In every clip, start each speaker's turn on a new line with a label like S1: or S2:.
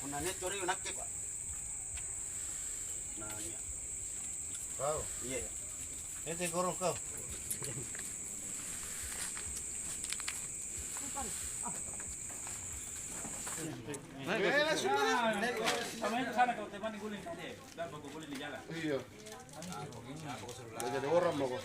S1: Punane tori nakke Pak. Nah, iya.
S2: Kau?
S1: Iya.
S2: Ente gorong kau.
S3: Sama itu sana kalau teman guling tadi, dan baku guling di jalan.
S2: Iya. Jadi orang mau kok.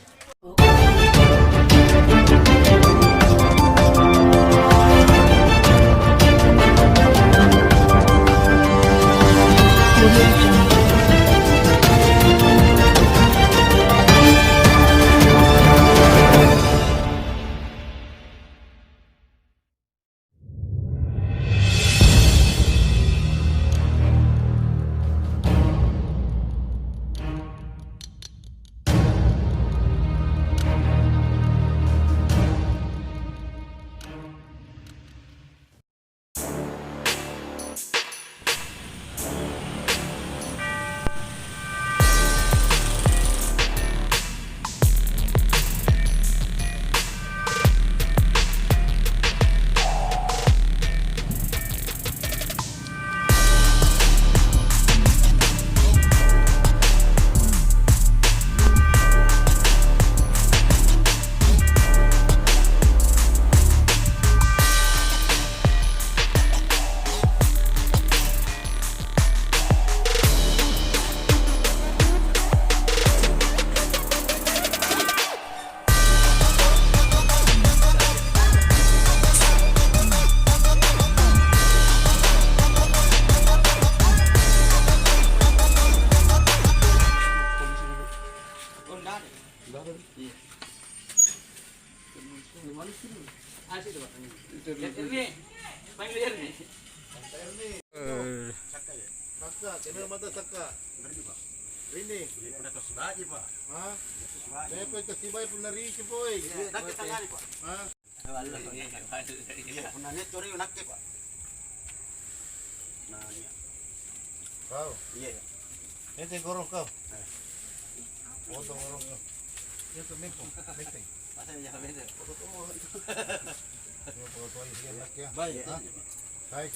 S2: Saka, kena mata saka. Ini.
S1: Udah tos baji Pak.
S2: Hah? Saya pun kasih bayi pun nari cipoy.
S1: Nakke tangani Pak.
S2: Hah?
S1: Punane tori nakke Pak. Nah, iya.
S2: Kau?
S1: Iya.
S2: Ente gorong kau. Potong gorong kau. Itu mempong, mempeng.
S1: Pasal jangan beda.
S2: Potong ini enak ya.
S1: Baik.
S2: Baik.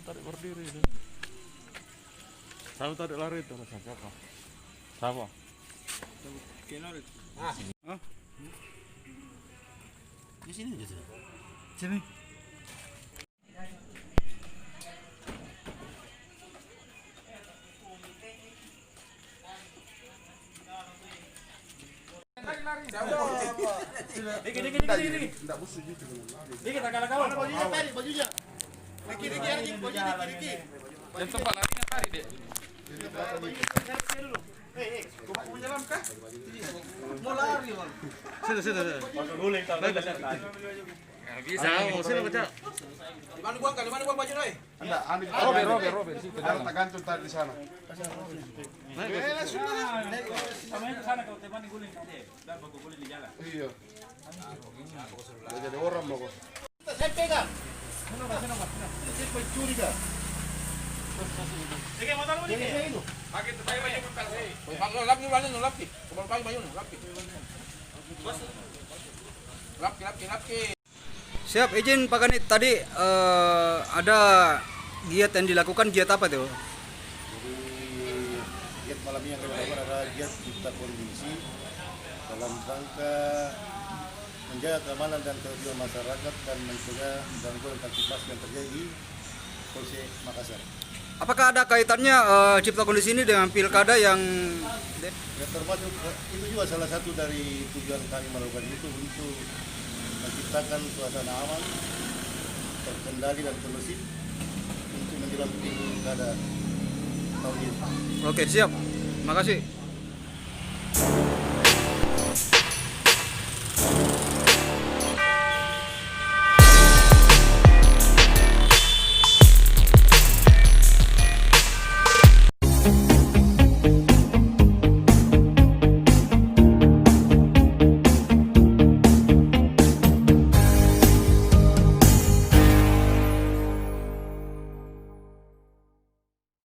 S4: Tarik berdiri itu. Sama tarik lari itu rasa siapa? Sama.
S1: Di sini aja.
S3: Sini. Dikit.
S2: Enggak busuk gitu.
S3: Dikit agak kawan.
S2: Bajunya tarik bajunya. Dikit anjing bajunya dikit.
S3: Dan tempat larinya tarik deh.
S1: Kau mau menyelam kah?
S3: Mau lari bang. Sudah. Masuk guling tahu. Bisa, mau sini baca.
S1: Di mana gua baju doi?
S2: Enggak, andi Robert situ. Jangan tak gantung tadi di sana.
S3: Sama itu sana kalau teman guling tadi, dan baku guling di jalan.
S2: Iya. Jadi orang mau kok.
S1: Saya pegang.
S2: Saya pencuri dah.
S3: Sige, motor mo dito.
S1: Bakit tayo ba yung kasi? Lap ni balo, lap ki. Kumal pa ba yun? Lap ki. Lap ki.
S5: Siap, izin Pak Kanit. Tadi ada giat yang dilakukan, giat apa tuh?
S2: Jadi giat malam ini yang kami lakukan adalah giat cipta kondisi dalam rangka menjaga keamanan dan ketertiban masyarakat dan mencegah gangguan aktivitas yang terjadi di Polsek Makassar.
S5: Apakah ada kaitannya cipta kondisi ini dengan pilkada yang
S2: Ya termasuk itu juga salah satu dari tujuan kami melakukan itu untuk menciptakan suasana aman, terkendali dan kondusif untuk menjelang pilkada tahun ini.
S5: Oke, siap. Makasih.